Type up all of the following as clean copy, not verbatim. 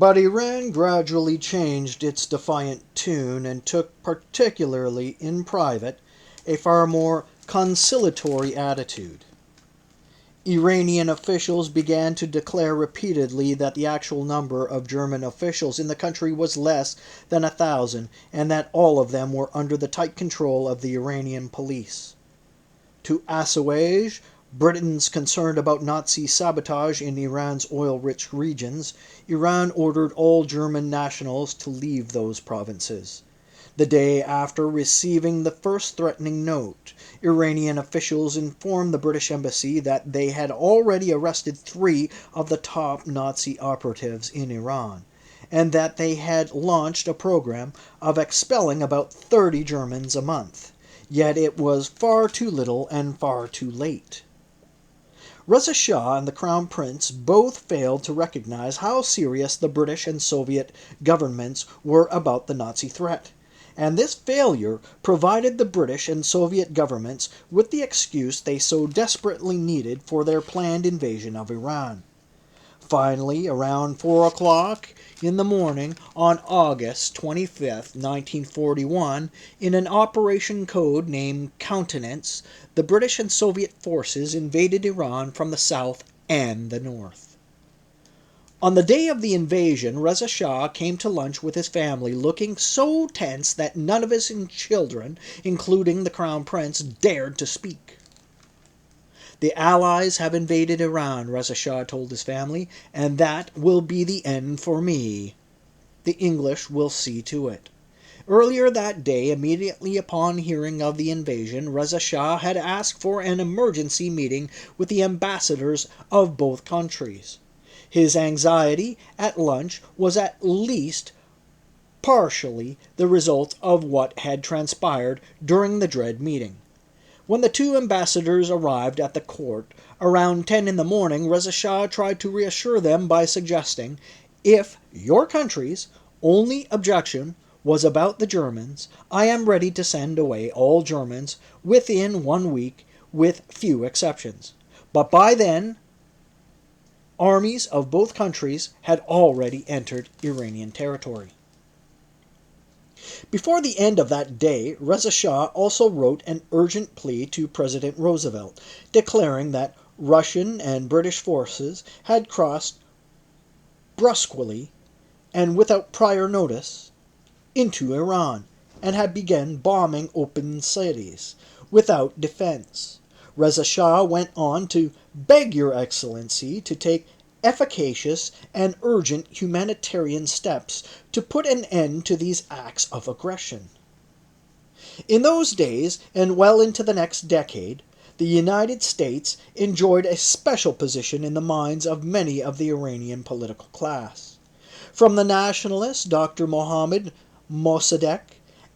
But Iran gradually changed its defiant tune and took, particularly in private, a far more conciliatory attitude. Iranian officials began to declare repeatedly that the actual number of German officials in the country was less than 1,000, and that all of them were under the tight control of the Iranian police. To assuage Britain's concern about Nazi sabotage in Iran's oil-rich regions, Iran ordered all German nationals to leave those provinces. The day after receiving the first threatening note, Iranian officials informed the British embassy that they had already arrested 3 of the top Nazi operatives in Iran, and that they had launched a program of expelling about 30 Germans a month. Yet it was far too little and far too late. Reza Shah and the Crown Prince both failed to recognize how serious the British and Soviet governments were about the Nazi threat. And this failure provided the British and Soviet governments with the excuse they so desperately needed for their planned invasion of Iran. Finally, around 4 o'clock in the morning on August 25, 1941, in an operation code named Countenance, the British and Soviet forces invaded Iran from the south and the north. On the day of the invasion, Reza Shah came to lunch with his family looking so tense that none of his children, including the Crown Prince, dared to speak. "The Allies have invaded Iran," Reza Shah told his family, "and that will be the end for me. The English will see to it." Earlier that day, immediately upon hearing of the invasion, Reza Shah had asked for an emergency meeting with the ambassadors of both countries. His anxiety at lunch was at least partially the result of what had transpired during the dread meeting. When the 2 ambassadors arrived at the court around 10 in the morning, Reza Shah tried to reassure them by suggesting, "If your country's only objection was about the Germans, I am ready to send away all Germans within 1 week, with few exceptions. But by then, armies of both countries had already entered Iranian territory." Before the end of that day, Reza Shah also wrote an urgent plea to President Roosevelt, declaring that Russian and British forces had crossed brusquely and without prior notice into Iran, and had begun bombing open cities without defense. Reza Shah went on to beg Your Excellency to take efficacious and urgent humanitarian steps to put an end to these acts of aggression. In those days, and well into the next decade, the United States enjoyed a special position in the minds of many of the Iranian political class. From the nationalist Dr. Mohammad Mossadegh,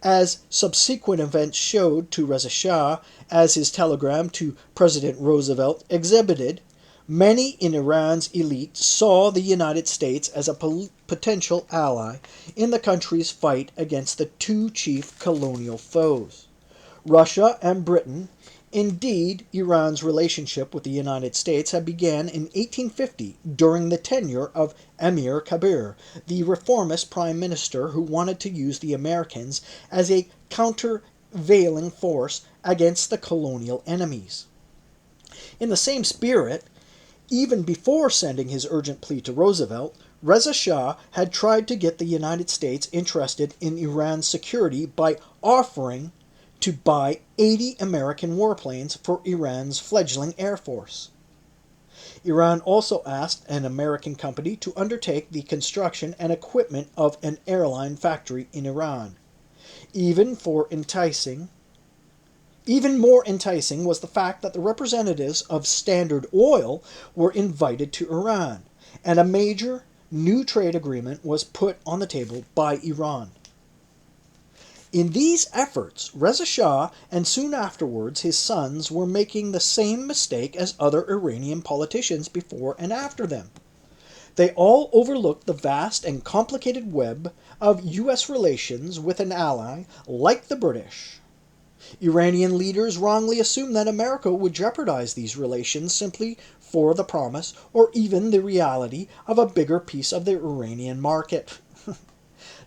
as subsequent events showed to Reza Shah, as his telegram to President Roosevelt exhibited, many in Iran's elite saw the United States as a potential ally in the country's fight against the 2 chief colonial foes, Russia and Britain. Indeed, Iran's relationship with the United States had begun in 1850 during the tenure of Emir Kabir, the reformist prime minister who wanted to use the Americans as a countervailing force against the colonial enemies. In the same spirit, even before sending his urgent plea to Roosevelt, Reza Shah had tried to get the United States interested in Iran's security by offering to buy 80 American warplanes for Iran's fledgling air force. Iran also asked an American company to undertake the construction and equipment of an airline factory in Iran. Even more enticing was the fact that the representatives of Standard Oil were invited to Iran, and a major new trade agreement was put on the table by Iran. In these efforts, Reza Shah and soon afterwards his sons were making the same mistake as other Iranian politicians before and after them. They all overlooked the vast and complicated web of U.S. relations with an ally like the British. Iranian leaders wrongly assumed that America would jeopardize these relations simply for the promise or even the reality of a bigger piece of the Iranian market.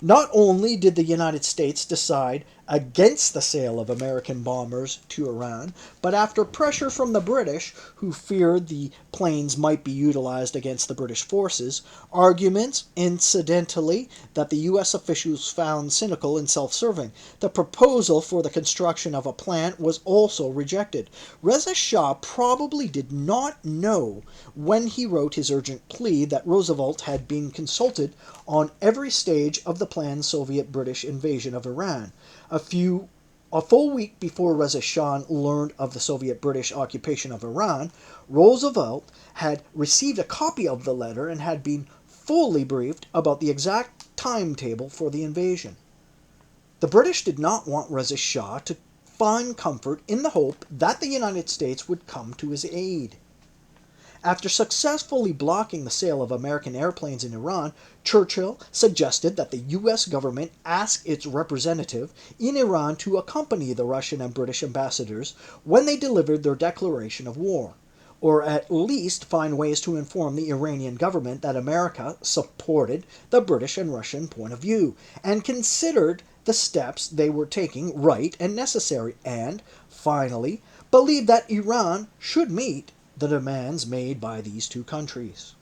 Not only did the United States decide against the sale of American bombers to Iran, but after pressure from the British, who feared the planes might be utilized against the British forces, arguments, incidentally, that the U.S. officials found cynical and self-serving, the proposal for the construction of a plant was also rejected. Reza Shah probably did not know when he wrote his urgent plea that Roosevelt had been consulted on every stage of the planned Soviet-British invasion of Iran. A full week before Reza Shah learned of the Soviet-British occupation of Iran, Roosevelt had received a copy of the letter and had been fully briefed about the exact timetable for the invasion. The British did not want Reza Shah to find comfort in the hope that the United States would come to his aid. After successfully blocking the sale of American airplanes in Iran, Churchill suggested that the U.S. government ask its representative in Iran to accompany the Russian and British ambassadors when they delivered their declaration of war, or at least find ways to inform the Iranian government that America supported the British and Russian point of view, and considered the steps they were taking right and necessary, and, finally, believed that Iran should meet the demands made by these two countries.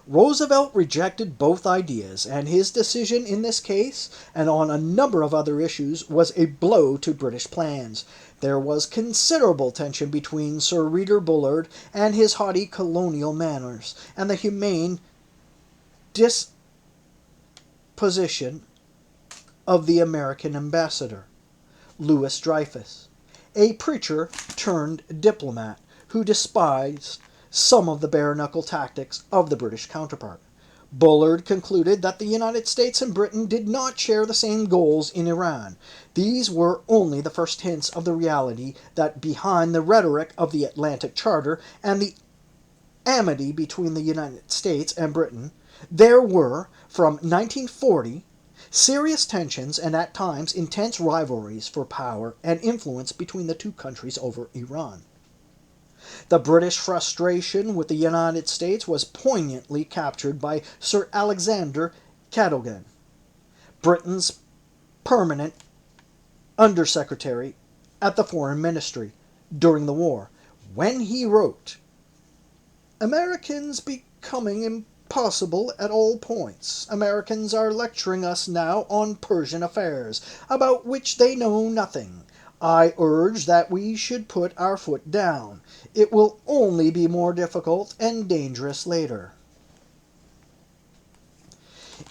Roosevelt rejected both ideas, and his decision in this case, and on a number of other issues, was a blow to British plans. There was considerable tension between Sir Reeder Bullard and his haughty colonial manners, and the humane disposition of the American ambassador, Louis Dreyfus, a preacher turned diplomat, who despised some of the bare-knuckle tactics of the British counterpart. Bullard concluded that the United States and Britain did not share the same goals in Iran. These were only the first hints of the reality that behind the rhetoric of the Atlantic Charter and the amity between the United States and Britain, there were, from 1940, serious tensions and at times intense rivalries for power and influence between the two countries over Iran. The British frustration with the United States was poignantly captured by Sir Alexander Cadogan, Britain's permanent undersecretary at the Foreign Ministry during the war, when he wrote, "Americans becoming impossible at all points. Americans are lecturing us now on Persian affairs, about which they know nothing. I urge that we should put our foot down. It will only be more difficult and dangerous later."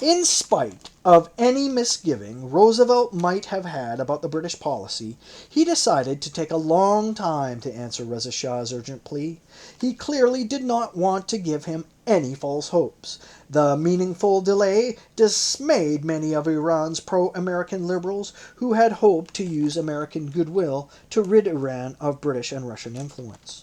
In spite of any misgiving Roosevelt might have had about the British policy, he decided to take a long time to answer Reza Shah's urgent plea. He clearly did not want to give him any false hopes. The meaningful delay dismayed many of Iran's pro-American liberals who had hoped to use American goodwill to rid Iran of British and Russian influence.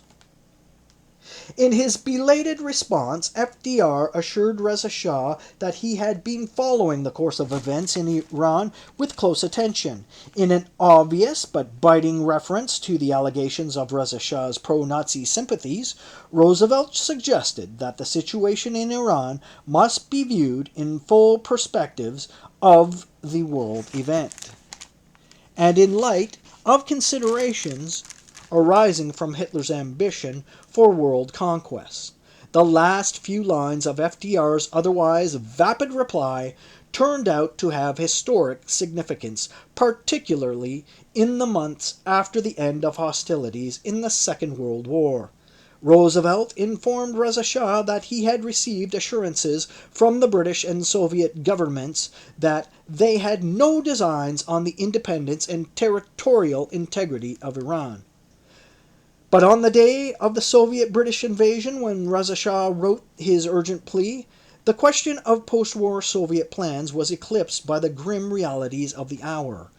In his belated response, FDR assured Reza Shah that he had been following the course of events in Iran with close attention. In an obvious but biting reference to the allegations of Reza Shah's pro-Nazi sympathies, Roosevelt suggested that the situation in Iran must be viewed in full perspectives of the world event, and in light of considerations arising from Hitler's ambition for world conquest. The last few lines of FDR's otherwise vapid reply turned out to have historic significance, particularly in the months after the end of hostilities in the Second World War. Roosevelt informed Reza Shah that he had received assurances from the British and Soviet governments that they had no designs on the independence and territorial integrity of Iran. But on the day of the Soviet-British invasion, when Reza Shah wrote his urgent plea, the question of post-war Soviet plans was eclipsed by the grim realities of the hour.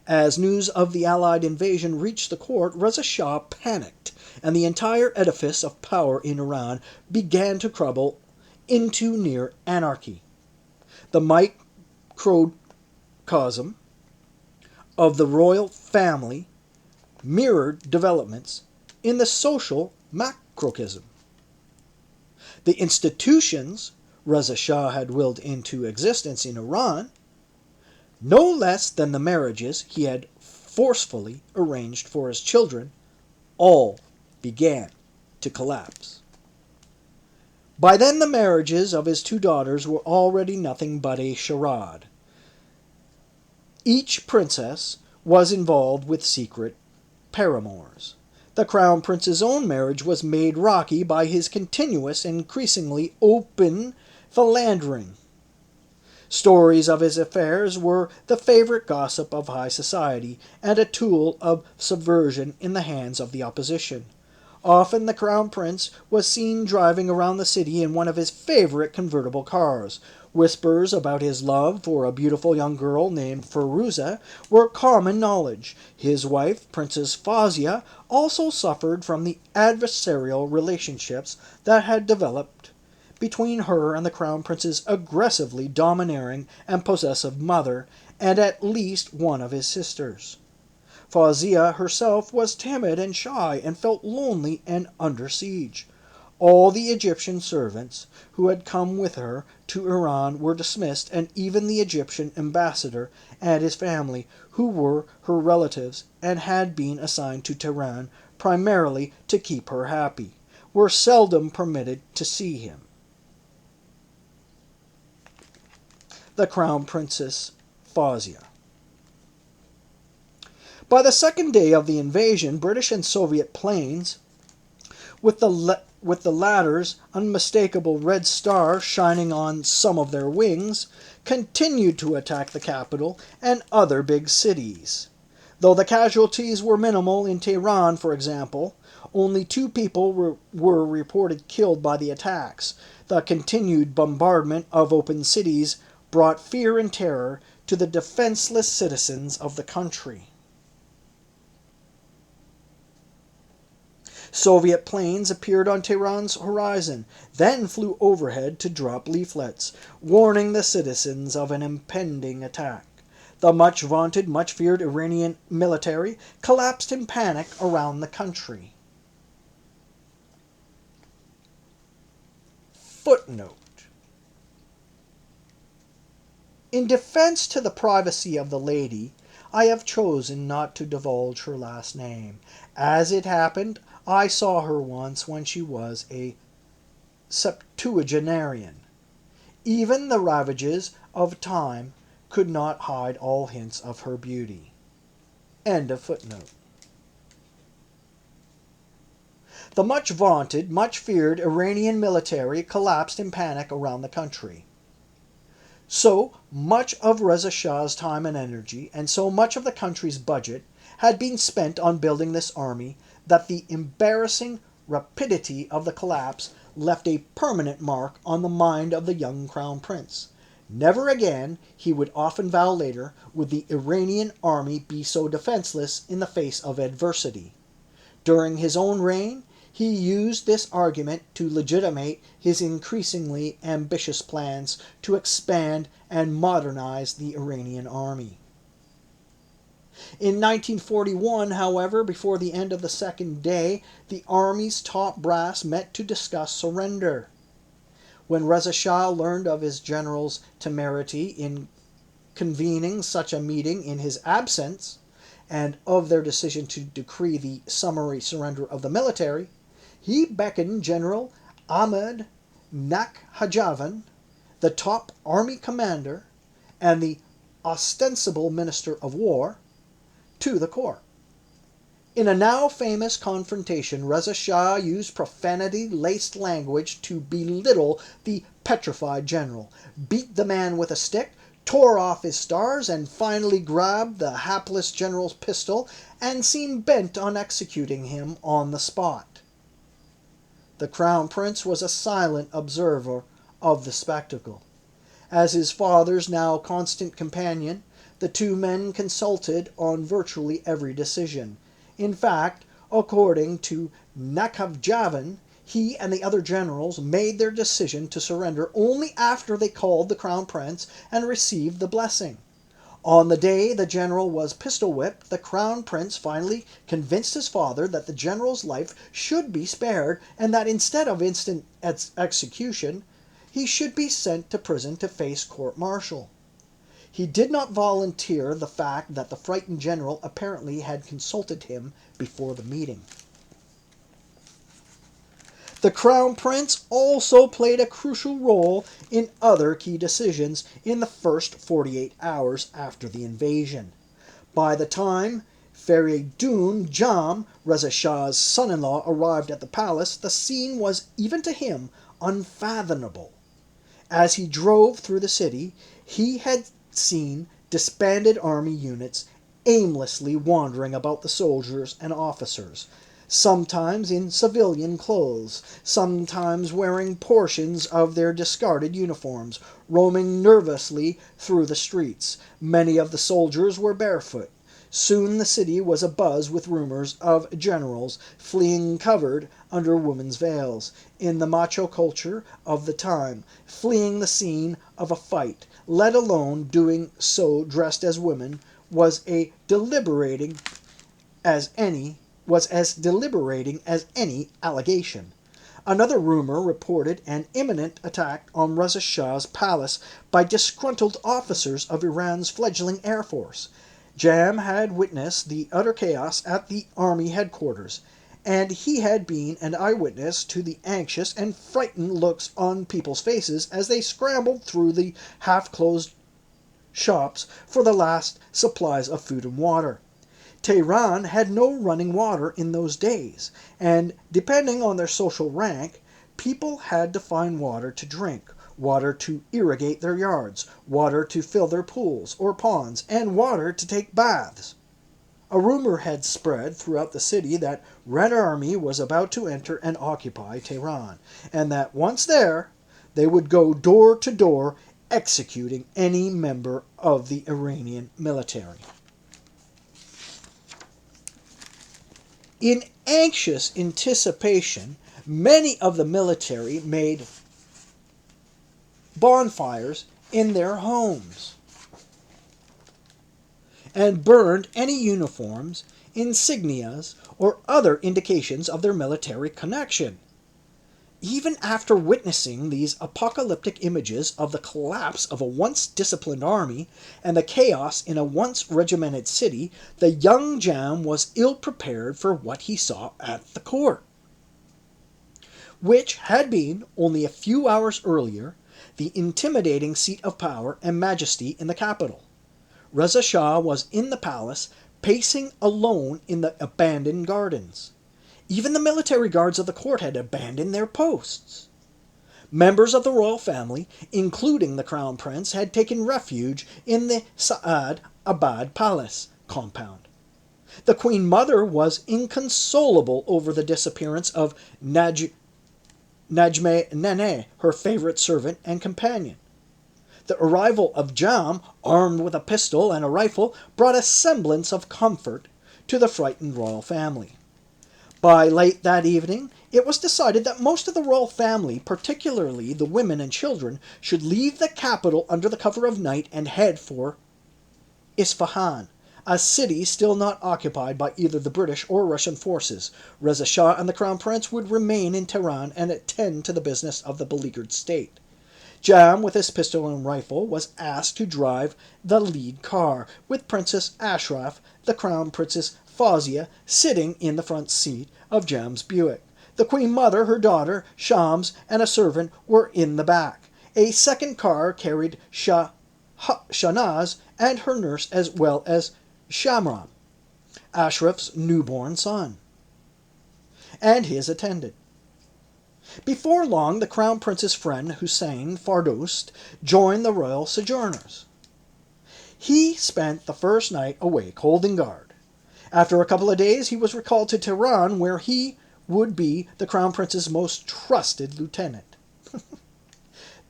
As news of the Allied invasion reached the court, Reza Shah panicked, and the entire edifice of power in Iran began to crumble into near anarchy. The microcosm of the royal family mirrored developments in the social macrocosm. The institutions Reza Shah had willed into existence in Iran, no less than the marriages he had forcefully arranged for his children, all began to collapse. By then the marriages of his two daughters were already nothing but a charade. Each princess was involved with secret paramours. The crown prince's own marriage was made rocky by his continuous and increasingly open philandering. Stories of his affairs were the favorite gossip of high society and a tool of subversion in the hands of the opposition. Often the crown prince was seen driving around the city in one of his favorite convertible cars. Whispers about his love for a beautiful young girl named Firuza were common knowledge. His wife, Princess Fazia, also suffered from the adversarial relationships that had developed between her and the crown prince's aggressively domineering and possessive mother, and at least one of his sisters. Fazia herself was timid and shy and felt lonely and under siege. All the Egyptian servants who had come with her to Iran were dismissed, and even the Egyptian ambassador and his family, who were her relatives and had been assigned to Tehran primarily to keep her happy, were seldom permitted to see him. The Crown Princess Fazia. By the second day of the invasion, British and Soviet planes, with the latter's unmistakable red star shining on some of their wings, continued to attack the capital and other big cities. Though the casualties were minimal in Tehran, for example, only 2 people were reported killed by the attacks. The continued bombardment of open cities brought fear and terror to the defenseless citizens of the country. Soviet planes appeared on Tehran's horizon, then flew overhead to drop leaflets, warning the citizens of an impending attack. The much vaunted, much feared Iranian military collapsed in panic around the country. Footnote. In defense to the privacy of the lady, I have chosen not to divulge her last name. As it happened, I saw her once when she was a septuagenarian. Even the ravages of time could not hide all hints of her beauty. End of footnote. The much vaunted, much feared Iranian military collapsed in panic around the country. So much of Reza Shah's time and energy, and so much of the country's budget, had been spent on building this army that the embarrassing rapidity of the collapse left a permanent mark on the mind of the young crown prince. Never again, he would often vow later, would the Iranian army be so defenseless in the face of adversity. During his own reign, he used this argument to legitimate his increasingly ambitious plans to expand and modernize the Iranian army. In 1941, however, before the end of the second day, the army's top brass met to discuss surrender. When Reza Shah learned of his general's temerity in convening such a meeting in his absence, and of their decision to decree the summary surrender of the military, he beckoned General Ahmed Nakhajavan, the top army commander and the ostensible minister of war, to the court. In a now famous confrontation, Reza Shah used profanity-laced language to belittle the petrified general, beat the man with a stick, tore off his stars, and finally grabbed the hapless general's pistol and seemed bent on executing him on the spot. The crown prince was a silent observer of the spectacle. As his father's now constant companion, the two men consulted on virtually every decision. In fact, according to Nakhajavan, he and the other generals made their decision to surrender only after they called the crown prince and received the blessing. On the day the general was pistol-whipped, the crown prince finally convinced his father that the general's life should be spared, and that instead of instant execution, he should be sent to prison to face court-martial. He did not volunteer the fact that the frightened general apparently had consulted him before the meeting. The crown prince also played a crucial role in other key decisions in the first 48 hours after the invasion. By the time Feridun Jam, Reza Shah's son-in-law, arrived at the palace, the scene was, even to him, unfathomable. As he drove through the city, he had seen disbanded army units aimlessly wandering about the soldiers and officers, sometimes in civilian clothes, sometimes wearing portions of their discarded uniforms, roaming nervously through the streets. Many of the soldiers were barefoot. Soon the city was abuzz with rumors of generals fleeing covered under women's veils, in the macho culture of the time, fleeing the scene of a fight, let alone doing so dressed as women, was as deliberating as any allegation. Another rumor reported an imminent attack on Reza Shah's palace by disgruntled officers of Iran's fledgling air force. Jam had witnessed the utter chaos at the army headquarters, and he had been an eyewitness to the anxious and frightened looks on people's faces as they scrambled through the half-closed shops for the last supplies of food and water. Tehran had no running water in those days, and depending on their social rank, people had to find water to drink, water to irrigate their yards, water to fill their pools or ponds, and water to take baths. A rumor had spread throughout the city that Red Army was about to enter and occupy Tehran, and that once there, they would go door to door executing any member of the Iranian military. In anxious anticipation, many of the military made bonfires in their homes and burned any uniforms, insignias, or other indications of their military connection. Even after witnessing these apocalyptic images of the collapse of a once disciplined army and the chaos in a once regimented city, the young Jam was ill-prepared for what he saw at the court, which had been, only a few hours earlier, the intimidating seat of power and majesty in the capital. Reza Shah was in the palace, pacing alone in the abandoned gardens. Even the military guards of the court had abandoned their posts. Members of the royal family, including the crown prince, had taken refuge in the Saad Abad Palace compound. The queen mother was inconsolable over the disappearance of Najme Nene, her favorite servant and companion. The arrival of Jam, armed with a pistol and a rifle, brought a semblance of comfort to the frightened royal family. By late that evening, it was decided that most of the royal family, particularly the women and children, should leave the capital under the cover of night and head for Isfahan, a city still not occupied by either the British or Russian forces. Reza Shah and the crown prince would remain in Tehran and attend to the business of the beleaguered state. Jam, with his pistol and rifle, was asked to drive the lead car, with Princess Ashraf, the crown princess Fawzia, sitting in the front seat of Jam's Buick. The queen mother, her daughter, Shams, and a servant were in the back. A second car carried Shahnaz and her nurse, as well as Shamram, Ashraf's newborn son, and his attendant. Before long, the crown prince's friend Hussein Fardost joined the royal sojourners. He spent the first night awake, holding guard. After a couple of days, he was recalled to Tehran, where he would be the crown prince's most trusted lieutenant.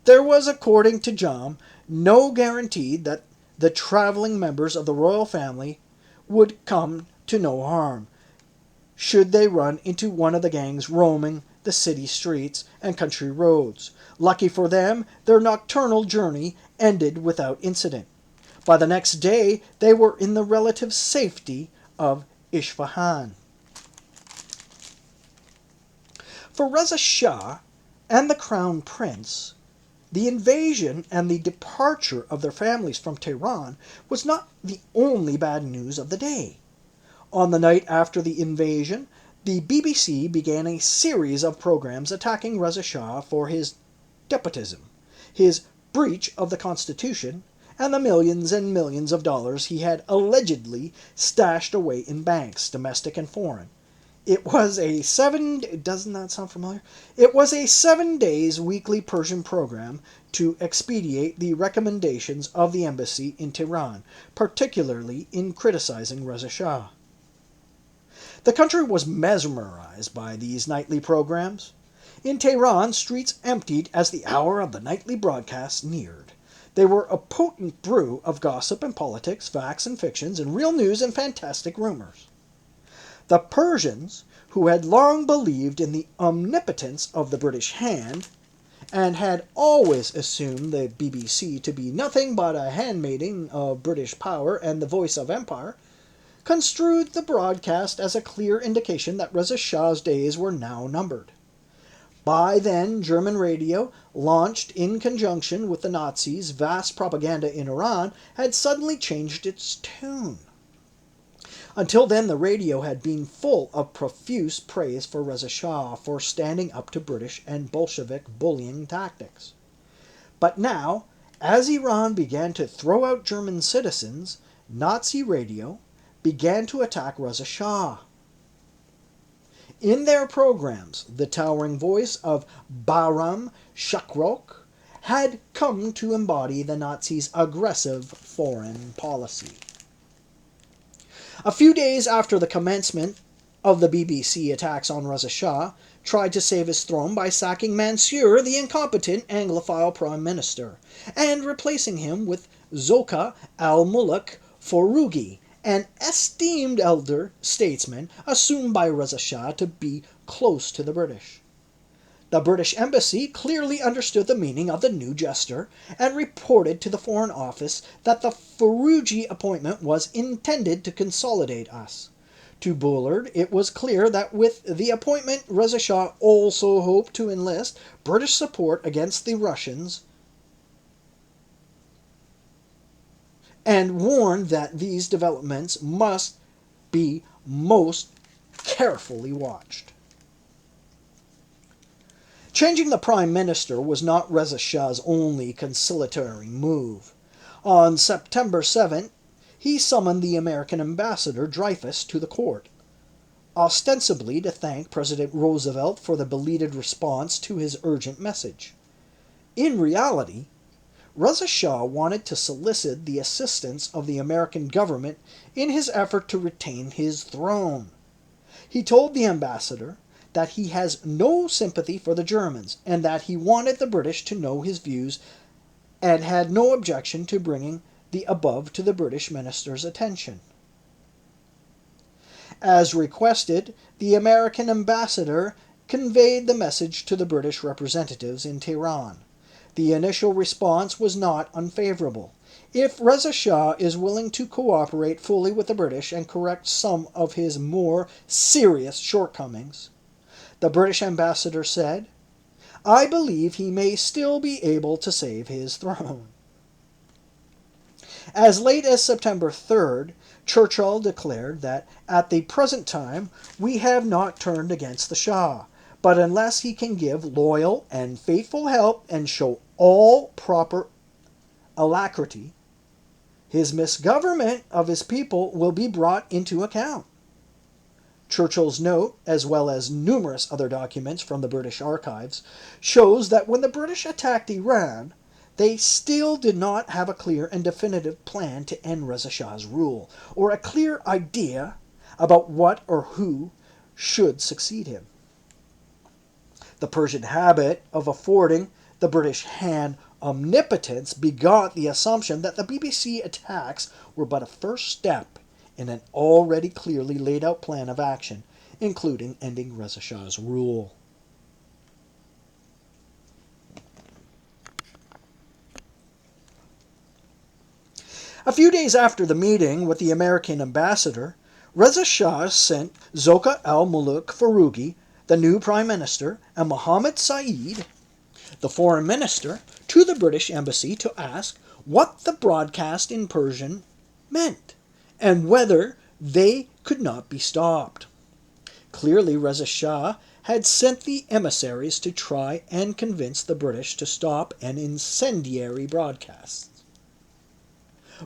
There was, according to Jam, no guarantee that the traveling members of the royal family would come to no harm, should they run into one of the gangs roaming the city streets and country roads. Lucky for them, their nocturnal journey ended without incident. By the next day, they were in the relative safety of Isfahan. For Reza Shah and the Crown Prince, the invasion and the departure of their families from Tehran was not the only bad news of the day. On the night after the invasion, the BBC began a series of programs attacking Reza Shah for his despotism, his breach of the Constitution, and the millions and millions of dollars he had allegedly stashed away in banks, domestic and foreign. Doesn't that sound familiar? It was a 7 days weekly Persian program to expedite the recommendations of the embassy in Tehran, particularly in criticizing Reza Shah. The country was mesmerized by these nightly programs. In Tehran, streets emptied as the hour of the nightly broadcasts neared. They were a potent brew of gossip and politics, facts and fictions, and real news and fantastic rumors. The Persians, who had long believed in the omnipotence of the British hand, and had always assumed the BBC to be nothing but a handmaiden of British power and the voice of empire, construed the broadcast as a clear indication that Reza Shah's days were now numbered. By then, German radio, launched in conjunction with the Nazis' vast propaganda in Iran, had suddenly changed its tune. Until then, the radio had been full of profuse praise for Reza Shah for standing up to British and Bolshevik bullying tactics. But now, as Iran began to throw out German citizens, Nazi radio began to attack Reza Shah. In their programs, the towering voice of Bahram Shakrok had come to embody the Nazis' aggressive foreign policy. A few days after the commencement of the BBC attacks on Reza Shah, tried to save his throne by sacking Mansour, the incompetent Anglophile Prime Minister, and replacing him with Zoka al-Muluk Foroughi, an esteemed elder statesman assumed by Reza Shah to be close to the British. The British Embassy clearly understood the meaning of the new gesture and reported to the Foreign Office that the Foroughi appointment was intended to consolidate us. To Bullard, it was clear that with the appointment, Reza Shah also hoped to enlist British support against the Russians, and warned that these developments must be most carefully watched. Changing the Prime Minister was not Reza Shah's only conciliatory move. On September 7th, he summoned the American ambassador Dreyfus to the court, ostensibly to thank President Roosevelt for the belated response to his urgent message. In reality, Reza Shah wanted to solicit the assistance of the American government in his effort to retain his throne. He told the ambassador that he has no sympathy for the Germans and that he wanted the British to know his views and had no objection to bringing the above to the British minister's attention. As requested, the American ambassador conveyed the message to the British representatives in Tehran. The initial response was not unfavorable. If Reza Shah is willing to cooperate fully with the British and correct some of his more serious shortcomings, the British ambassador said, I believe he may still be able to save his throne. As late as September 3rd, Churchill declared that at the present time we have not turned against the Shah, but unless he can give loyal and faithful help and show all proper alacrity, his misgovernment of his people will be brought into account. Churchill's note, as well as numerous other documents from the British archives, shows that when the British attacked Iran, they still did not have a clear and definitive plan to end Reza Shah's rule, or a clear idea about what or who should succeed him. The Persian habit of affording the British hand omnipotence begot the assumption that the BBC attacks were but a first step in an already clearly laid out plan of action, including ending Reza Shah's rule. A few days after the meeting with the American ambassador, Reza Shah sent Zoka al-Muluk Foroughi, the new prime minister, and Mohammed Said, the foreign minister, to the British embassy to ask what the broadcast in Persian meant and whether they could not be stopped. Clearly, Reza Shah had sent the emissaries to try and convince the British to stop an incendiary broadcast.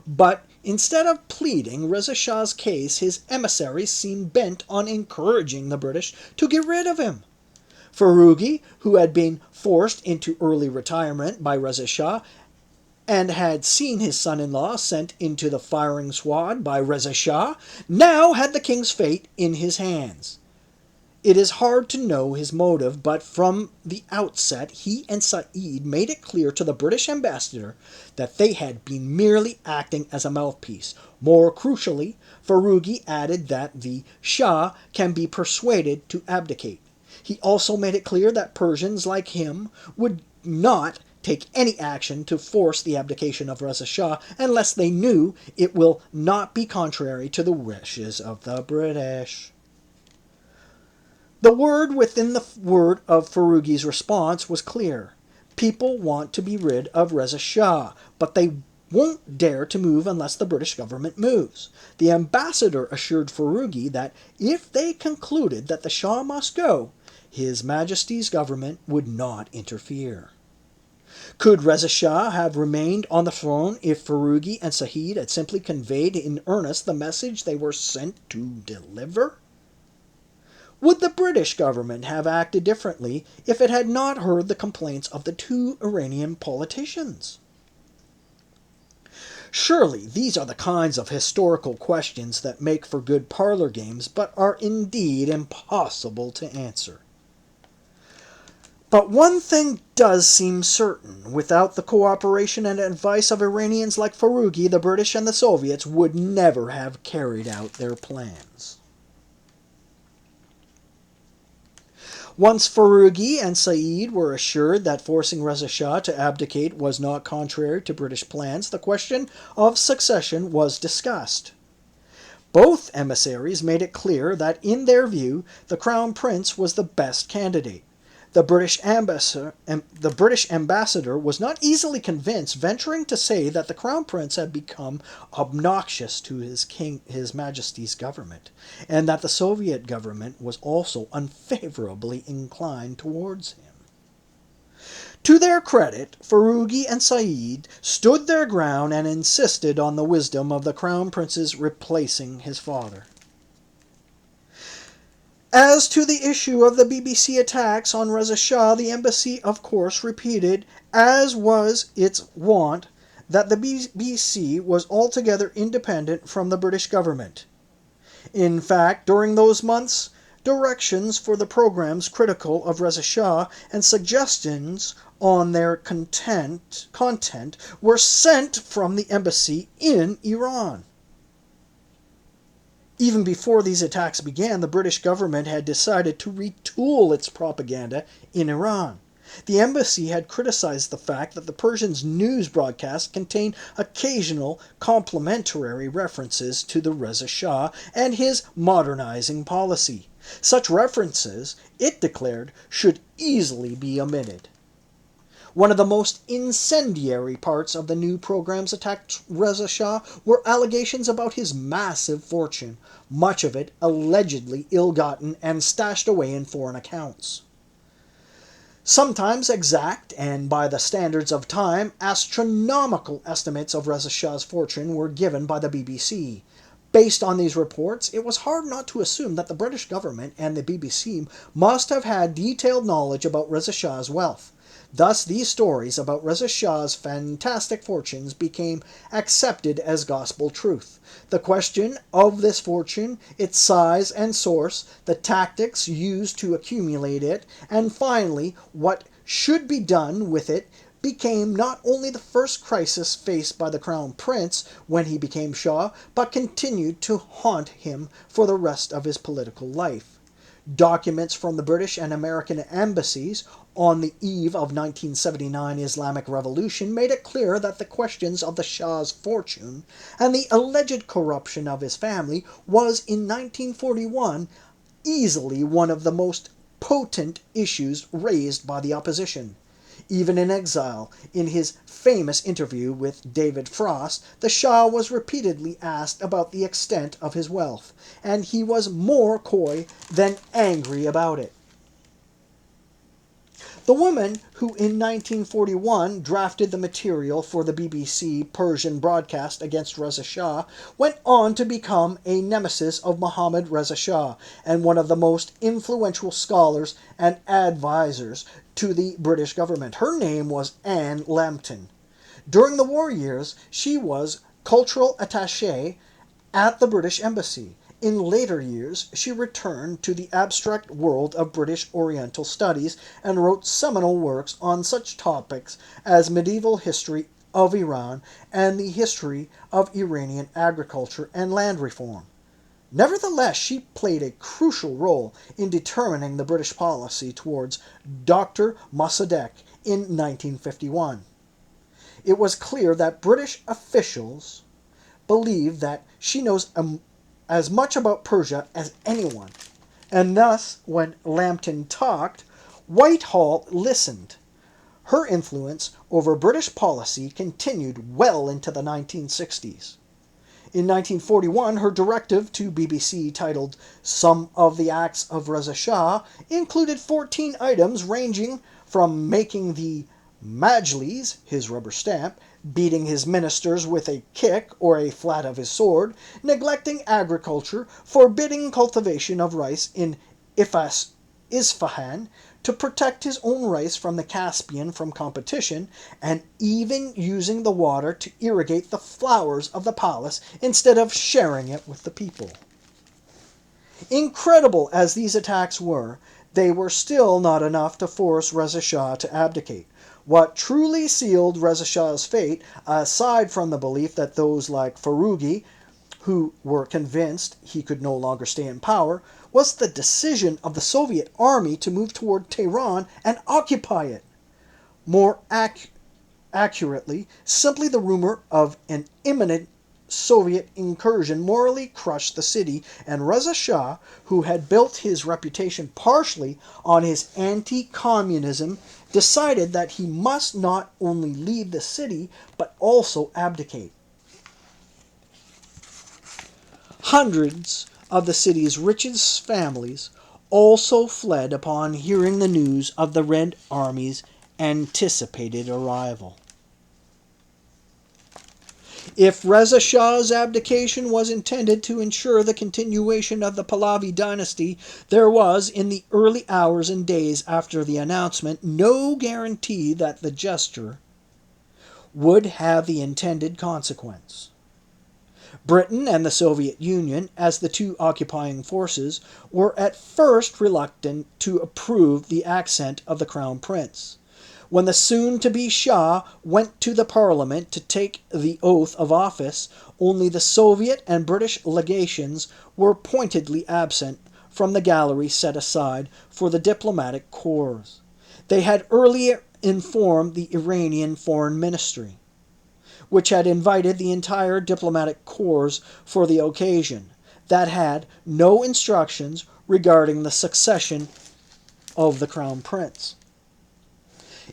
But instead of pleading Reza Shah's case, his emissaries seemed bent on encouraging the British to get rid of him. Foroughi, who had been forced into early retirement by Reza Shah and had seen his son-in-law sent into the firing squad by Reza Shah, now had the king's fate in his hands. It is hard to know his motive, but from the outset he and Said made it clear to the British ambassador that they had been merely acting as a mouthpiece. More crucially, Foroughi added that the Shah can be persuaded to abdicate. He also made it clear that Persians like him would not take any action to force the abdication of Reza Shah unless they knew it will not be contrary to the wishes of the British. The word within the word of Foroughi's response was clear. People want to be rid of Reza Shah, but they won't dare to move unless the British government moves. The ambassador assured Foroughi that if they concluded that the Shah must go, His Majesty's government would not interfere. Could Reza Shah have remained on the throne if Foroughi and Said had simply conveyed in earnest the message they were sent to deliver? Would the British government have acted differently if it had not heard the complaints of the two Iranian politicians? Surely these are the kinds of historical questions that make for good parlor games, but are indeed impossible to answer. But one thing does seem certain. Without the cooperation and advice of Iranians like Foroughi, the British and the Soviets would never have carried out their plans. Once Foroughi and Said were assured that forcing Reza Shah to abdicate was not contrary to British plans, the question of succession was discussed. Both emissaries made it clear that, in their view, the Crown Prince was the best candidate. The British ambassador was not easily convinced, venturing to say that the Crown Prince had become obnoxious to His Majesty's government, and that the Soviet government was also unfavorably inclined towards him. To their credit, Foroughi and Said stood their ground and insisted on the wisdom of the Crown Prince's replacing his father. As to the issue of the BBC attacks on Reza Shah, the embassy, of course, repeated, as was its wont, that the BBC was altogether independent from the British government. In fact, during those months, directions for the programs critical of Reza Shah and suggestions on their content were sent from the embassy in Iran. Even before these attacks began, the British government had decided to retool its propaganda in Iran. The embassy had criticized the fact that the Persians' news broadcasts contained occasional complimentary references to the Reza Shah and his modernizing policy. Such references, it declared, should easily be omitted. One of the most incendiary parts of the new programs attacked Reza Shah were allegations about his massive fortune, much of it allegedly ill-gotten and stashed away in foreign accounts. Sometimes exact, and by the standards of time, astronomical estimates of Reza Shah's fortune were given by the BBC. Based on these reports, it was hard not to assume that the British government and the BBC must have had detailed knowledge about Reza Shah's wealth. Thus, these stories about Reza Shah's fantastic fortunes became accepted as gospel truth. The question of this fortune, its size and source, the tactics used to accumulate it, and finally, what should be done with it, became not only the first crisis faced by the Crown Prince when he became Shah, but continued to haunt him for the rest of his political life. Documents from the British and American embassies on the eve of 1979 Islamic Revolution made it clear that the questions of the Shah's fortune and the alleged corruption of his family was in 1941 easily one of the most potent issues raised by the opposition. Even in exile, in his famous interview with David Frost, the Shah was repeatedly asked about the extent of his wealth, and he was more coy than angry about it. The woman who in 1941 drafted the material for the BBC Persian broadcast against Reza Shah went on to become a nemesis of Mohammad Reza Shah and one of the most influential scholars and advisors to the British government. Her name was Anne Lambton. During the war years, she was cultural attaché at the British Embassy. In later years, she returned to the abstract world of British Oriental studies and wrote seminal works on such topics as medieval history of Iran and the history of Iranian agriculture and land reform. Nevertheless, she played a crucial role in determining the British policy towards Dr. Mossadegh in 1951. It was clear that British officials believe that she knows as much about Persia as anyone, and thus, when Lambton talked, Whitehall listened. Her influence over British policy continued well into the 1960s. In 1941, her directive to BBC titled Some of the Acts of Reza Shah included 14 items ranging from making the Majlis, his rubber stamp, beating his ministers with a kick or a flat of his sword, neglecting agriculture, forbidding cultivation of rice in Isfahan to protect his own rice from the Caspian from competition, and even using the water to irrigate the flowers of the palace instead of sharing it with the people. Incredible as these attacks were, they were still not enough to force Reza Shah to abdicate. What truly sealed Reza Shah's fate, aside from the belief that those like Foroughi, who were convinced he could no longer stay in power, was the decision of the Soviet army to move toward Tehran and occupy it. More accurately, simply the rumor of an imminent Soviet incursion morally crushed the city, and Reza Shah, who had built his reputation partially on his anti-communism, decided that he must not only leave the city, but also abdicate. Hundreds of the city's richest families also fled upon hearing the news of the Red Army's anticipated arrival. If Reza Shah's abdication was intended to ensure the continuation of the Pahlavi dynasty, there was, in the early hours and days after the announcement, no guarantee that the gesture would have the intended consequence. Britain and the Soviet Union, as the two occupying forces, were at first reluctant to approve the accent of the Crown Prince. When the soon-to-be Shah went to the Parliament to take the oath of office, only the Soviet and British legations were pointedly absent from the gallery set aside for the diplomatic corps. They had earlier informed the Iranian Foreign Ministry, which had invited the entire diplomatic corps for the occasion, that had no instructions regarding the succession of the Crown Prince.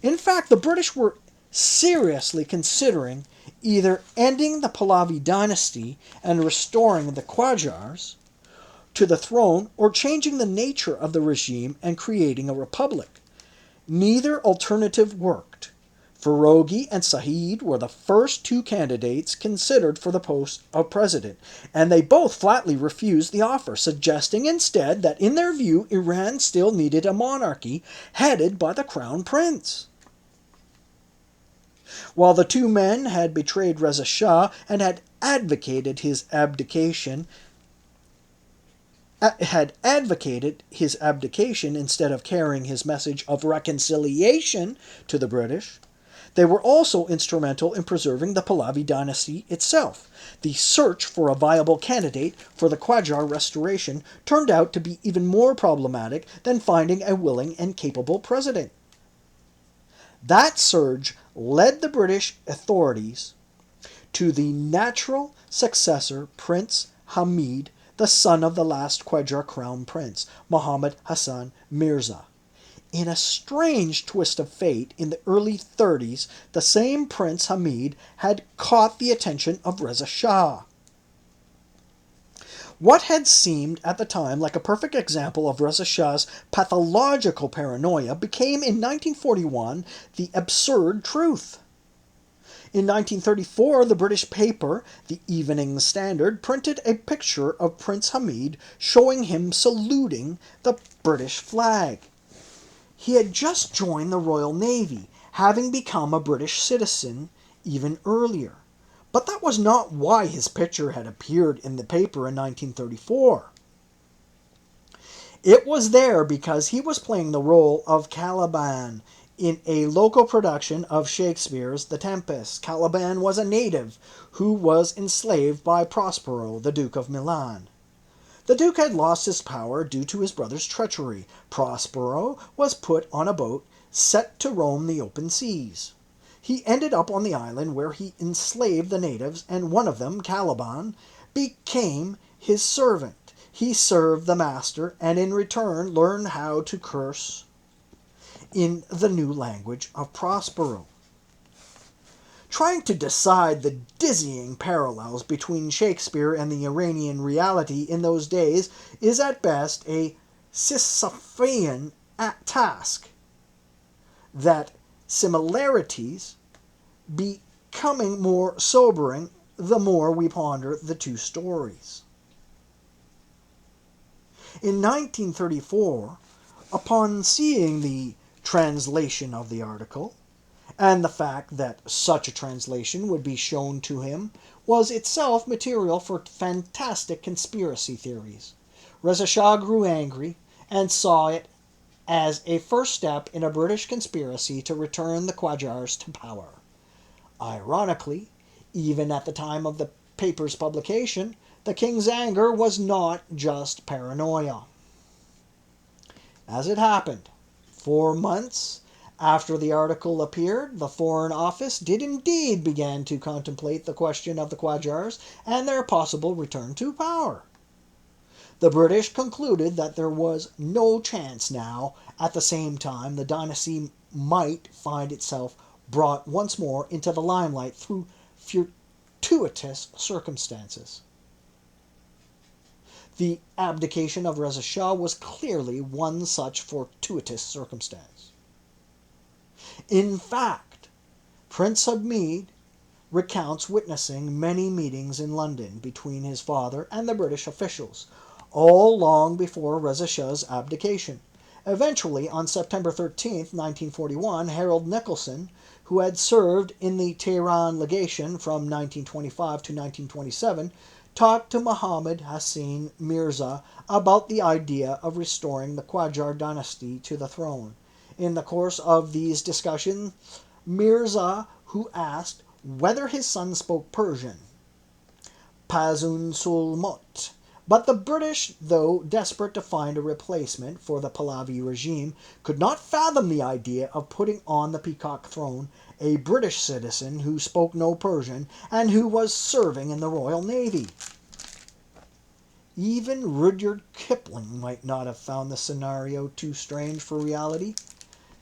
In fact, the British were seriously considering either ending the Pahlavi dynasty and restoring the Qajars to the throne, or changing the nature of the regime and creating a republic. Neither alternative worked. Foroughi and Said were the first two candidates considered for the post of president, and they both flatly refused the offer, suggesting instead that in their view Iran still needed a monarchy headed by the Crown Prince. While the two men had betrayed Reza Shah and had advocated his abdication instead of carrying his message of reconciliation to the British, They were also instrumental in preserving the Pahlavi dynasty itself. The search for a viable candidate for the Qajar restoration turned out to be even more problematic than finding a willing and capable president. That surge led the British authorities to the natural successor, Prince Hamid, the son of the last Qajar crown prince, Muhammad Hassan Mirza. In a strange twist of fate, in the early 30s, the same Prince Hamid had caught the attention of Reza Shah. What had seemed at the time like a perfect example of Reza Shah's pathological paranoia became in 1941 the absurd truth. In 1934, the British paper, the Evening Standard, printed a picture of Prince Hamid showing him saluting the British flag. He had just joined the Royal Navy, having become a British citizen even earlier. But that was not why his picture had appeared in the paper in 1934. It was there because he was playing the role of Caliban in a local production of Shakespeare's The Tempest. Caliban was a native who was enslaved by Prospero, the Duke of Milan. The Duke had lost his power due to his brother's treachery. Prospero was put on a boat set to roam the open seas. He ended up on the island where he enslaved the natives, and one of them, Caliban, became his servant. He served the master, and in return learned how to curse in the new language of Prospero. Trying to decide the dizzying parallels between Shakespeare and the Iranian reality in those days is at best a Sisyphean task. That similarities becoming more sobering the more we ponder the two stories. In 1934, upon seeing the translation of the article, and the fact that such a translation would be shown to him was itself material for fantastic conspiracy theories, Reza Shah grew angry and saw it as a first step in a British conspiracy to return the Qajars to power. Ironically, even at the time of the paper's publication, the king's anger was not just paranoia. As it happened, 4 months after the article appeared, the Foreign Office did indeed begin to contemplate the question of the Qajars and their possible return to power. The British concluded that there was no chance now. At the same time, the dynasty might find itself brought once more into the limelight through fortuitous circumstances. The abdication of Reza Shah was clearly one such fortuitous circumstance. In fact, Prince Hamid recounts witnessing many meetings in London between his father and the British officials, all long before Reza Shah's abdication. Eventually, on September 13, 1941, Harold Nicolson, who had served in the Tehran legation from 1925 to 1927, talked to Muhammad Hassan Mirza about the idea of restoring the Qajar dynasty to the throne. In the course of these discussions, Mirza, who asked whether his son spoke Persian, Pazun Sulmot. But the British, though desperate to find a replacement for the Pahlavi regime, could not fathom the idea of putting on the peacock throne a British citizen who spoke no Persian and who was serving in the Royal Navy. Even Rudyard Kipling might not have found the scenario too strange for reality.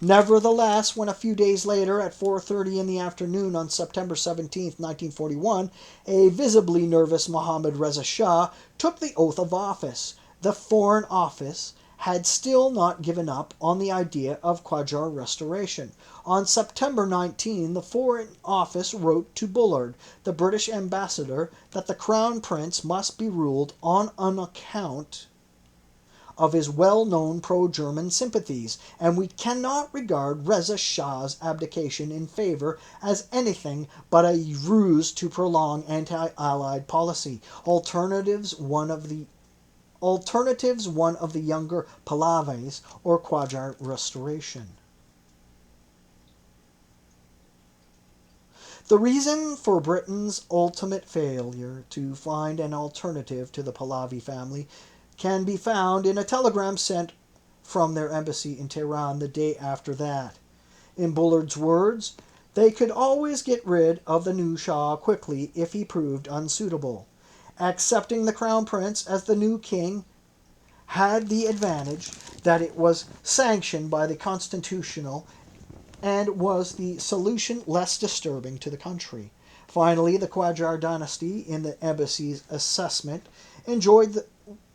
Nevertheless, when a few days later, at 4:30 in the afternoon on September 17, 1941, a visibly nervous Mohammad Reza Shah took the oath of office, the Foreign Office had still not given up on the idea of Qajar restoration. On September 19, the Foreign Office wrote to Bullard, the British ambassador, that the Crown Prince must be ruled on account of his well-known pro-German sympathies, and we cannot regard Reza Shah's abdication in favor as anything but a ruse to prolong anti-Allied policy. Alternatives, one of the younger Pahlavis or Qajar restoration. The reason for Britain's ultimate failure to find an alternative to the Pahlavi family can be found in a telegram sent from their embassy in Tehran the day after that. In Bullard's words, they could always get rid of the new Shah quickly if he proved unsuitable. Accepting the crown prince as the new king had the advantage that it was sanctioned by the constitutional and was the solution less disturbing to the country. Finally, the Qajar dynasty, in the embassy's assessment, enjoyed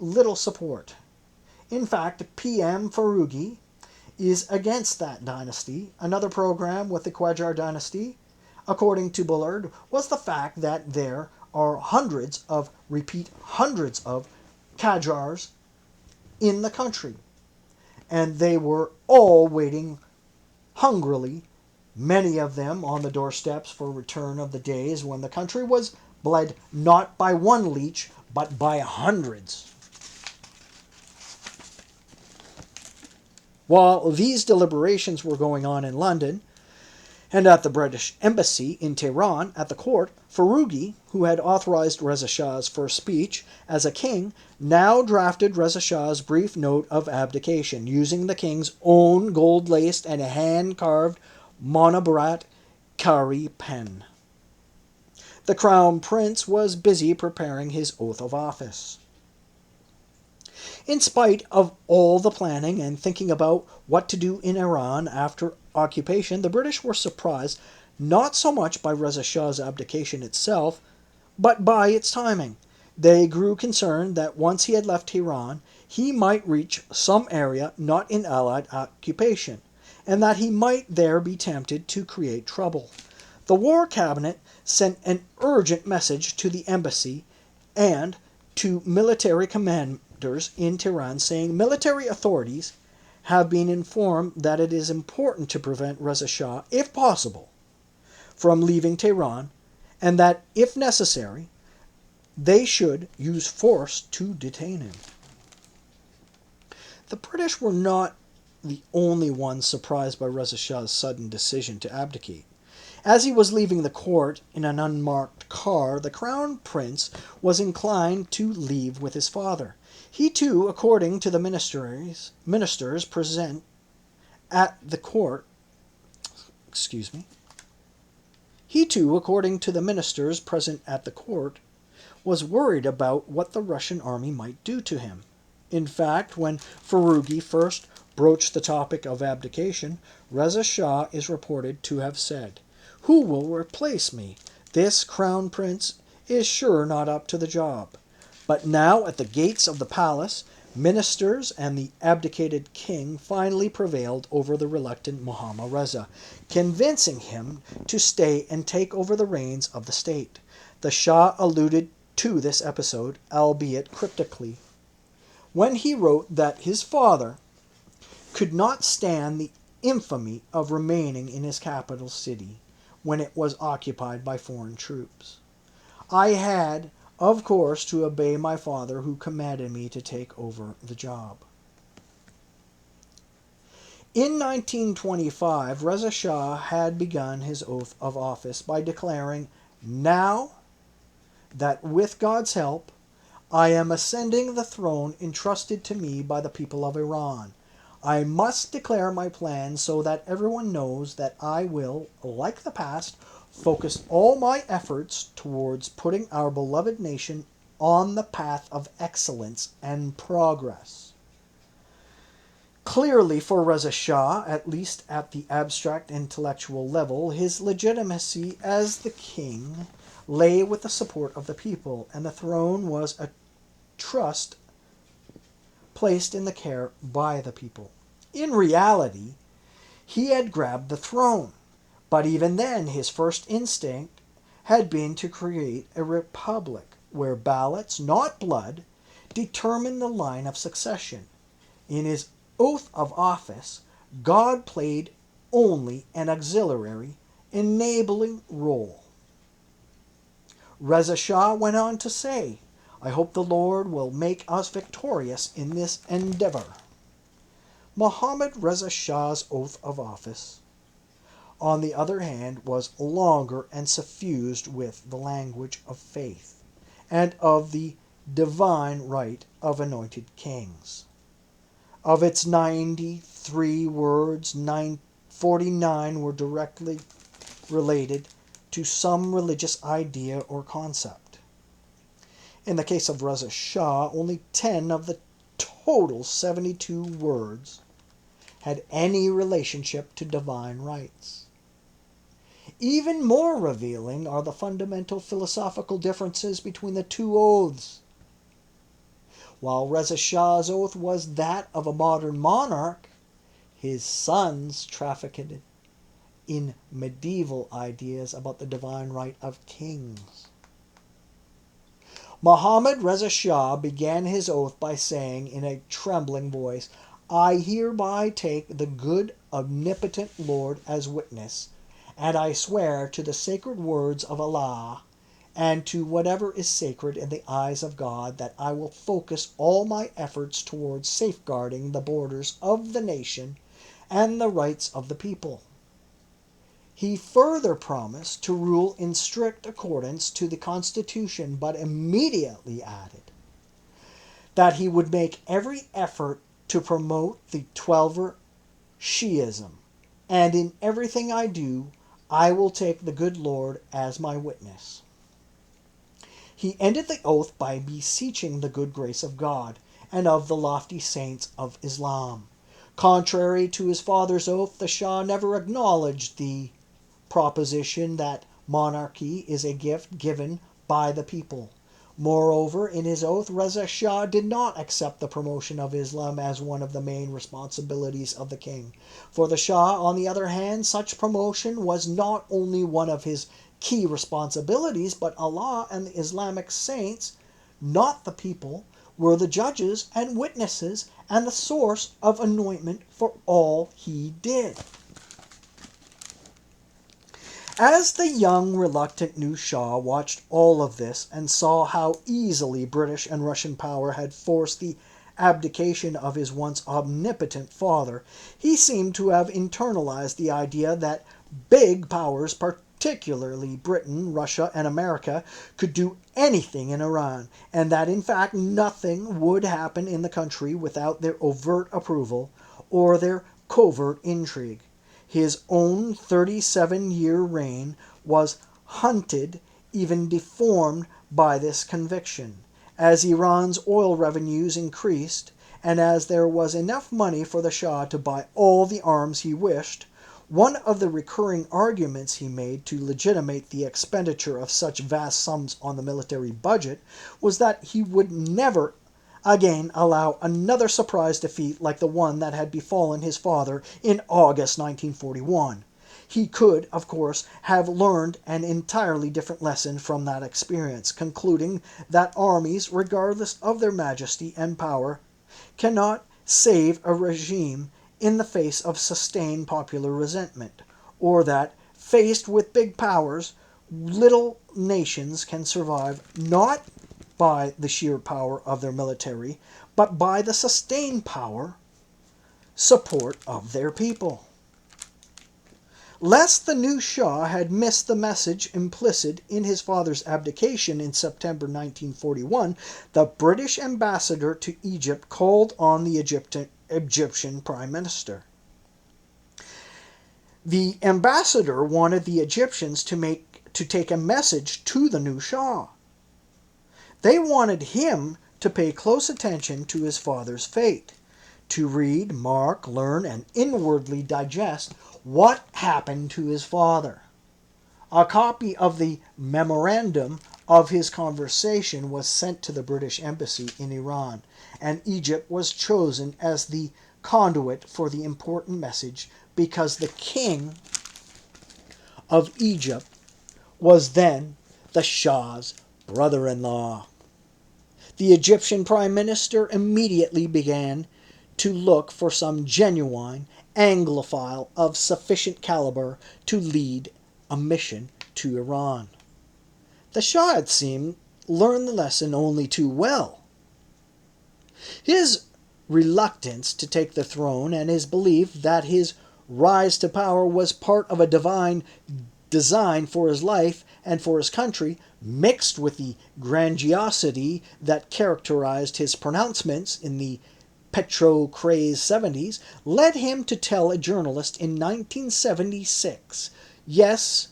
little support. In fact, PM Foroughi is against that dynasty. Another program with the Qajar dynasty, according to Bullard, was the fact that there are hundreds of, repeat, hundreds of Qajars in the country, and they were all waiting hungrily, many of them on the doorsteps for return of the days when the country was bled not by one leech, but by hundreds. While these deliberations were going on in London, and at the British Embassy in Tehran at the court, Foroughi, who had authorized Reza Shah's first speech as a king, now drafted Reza Shah's brief note of abdication, using the king's own gold-laced and hand-carved Monobarat Kari pen. The crown prince was busy preparing his oath of office. In spite of all the planning and thinking about what to do in Iran after occupation, the British were surprised not so much by Reza Shah's abdication itself, but by its timing. They grew concerned that once he had left Tehran, he might reach some area not in Allied occupation, and that he might there be tempted to create trouble. The War Cabinet sent an urgent message to the embassy and to military commanders in Tehran, saying military authorities have been informed that it is important to prevent Reza Shah, if possible, from leaving Tehran, and that, if necessary, they should use force to detain him. The British were not the only ones surprised by Reza Shah's sudden decision to abdicate. As he was leaving the court in an unmarked car, the crown prince was inclined to leave with his father. He too, according to the ministers present at the court, was worried about what the Russian army might do to him. In fact, when Foroughi first broached the topic of abdication, Reza Shah is reported to have said, "Who will replace me? This crown prince is sure not up to the job." But now, at the gates of the palace, ministers and the abdicated king finally prevailed over the reluctant Mohammad Reza, convincing him to stay and take over the reins of the state. The Shah alluded to this episode, albeit cryptically, when he wrote that his father could not stand the infamy of remaining in his capital city when it was occupied by foreign troops. "I had, of course, to obey my father, who commanded me to take over the job." In 1925, Reza Shah had begun his oath of office by declaring, "Now that with God's help, I am ascending the throne entrusted to me by the people of Iran, I must declare my plan so that everyone knows that I will, like the past, focus all my efforts towards putting our beloved nation on the path of excellence and progress." Clearly, for Reza Shah, at least at the abstract intellectual level, his legitimacy as the king lay with the support of the people, and the throne was a trust placed in the care by the people. In reality, he had grabbed the throne, but even then his first instinct had been to create a republic where ballots, not blood, determine the line of succession. In his oath of office, God played only an auxiliary, enabling role. Reza Shah went on to say, "I hope the Lord will make us victorious in this endeavor." Mohammad Reza Shah's oath of office. on the other hand, was longer and suffused with the language of faith and of the divine right of anointed kings. Of its 93 words, 49 were directly related to some religious idea or concept. In the case of Reza Shah, only 10 of the total 72 words had any relationship to divine rights. Even more revealing are the fundamental philosophical differences between the two oaths. While Reza Shah's oath was that of a modern monarch, his sons trafficked in medieval ideas about the divine right of kings. Muhammad Reza Shah began his oath by saying in a trembling voice, "I hereby take the good omnipotent Lord as witness, and I swear to the sacred words of Allah and to whatever is sacred in the eyes of God that I will focus all my efforts towards safeguarding the borders of the nation and the rights of the people." He further promised to rule in strict accordance to the Constitution, but immediately added that he would make every effort to promote the Twelver Shi'ism, and in everything I do, I will take the good Lord as my witness. He ended the oath by beseeching the good grace of God and of the lofty saints of Islam. Contrary to his father's oath, the Shah never acknowledged the proposition that monarchy is a gift given by the people. Moreover, in his oath, Reza Shah did not accept the promotion of Islam as one of the main responsibilities of the king. For the Shah, on the other hand, such promotion was not only one of his key responsibilities, but Allah and the Islamic saints, not the people, were the judges and witnesses and the source of anointment for all he did. As the young, reluctant new Shah watched all of this and saw how easily British and Russian power had forced the abdication of his once omnipotent father, he seemed to have internalized the idea that big powers, particularly Britain, Russia, and America, could do anything in Iran, and that in fact nothing would happen in the country without their overt approval or their covert intrigue. His own 37-year reign was hunted, even deformed, by this conviction. As Iran's oil revenues increased, and as there was enough money for the Shah to buy all the arms he wished, one of the recurring arguments he made to legitimate the expenditure of such vast sums on the military budget was that he would never again allow another surprise defeat like the one that had befallen his father in August 1941. He could, of course, have learned an entirely different lesson from that experience, concluding that armies, regardless of their majesty and power, cannot save a regime in the face of sustained popular resentment, or that, faced with big powers, little nations can survive not by the sheer power of their military, but by the sustained power support of their people. Lest the new Shah had missed the message implicit in his father's abdication in September 1941, the British ambassador to Egypt called on the Egyptian Prime Minister. The ambassador wanted the Egyptians to take a message to the new Shah. They wanted him to pay close attention to his father's fate, to read, mark, learn, and inwardly digest what happened to his father. A copy of the memorandum of his conversation was sent to the British embassy in Iran, and Egypt was chosen as the conduit for the important message because the king of Egypt was then the Shah's brother-in-law. The Egyptian Prime Minister immediately began to look for some genuine Anglophile of sufficient caliber to lead a mission to Iran. The Shah, it seemed, learned the lesson only too well. His reluctance to take the throne and his belief that his rise to power was part of a divine design for his life and for his country, mixed with the grandiosity that characterized his pronouncements in the petro-crazed 70s, led him to tell a journalist in 1976, "Yes,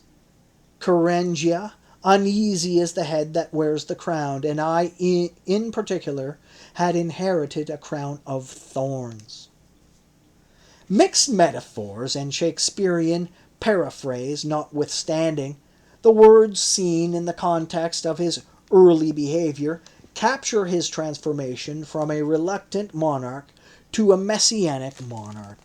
Karengia, uneasy is the head that wears the crown, and I, in particular, had inherited a crown of thorns." Mixed metaphors and Shakespearean paraphrase notwithstanding, the words seen in the context of his early behavior capture his transformation from a reluctant monarch to a messianic monarch.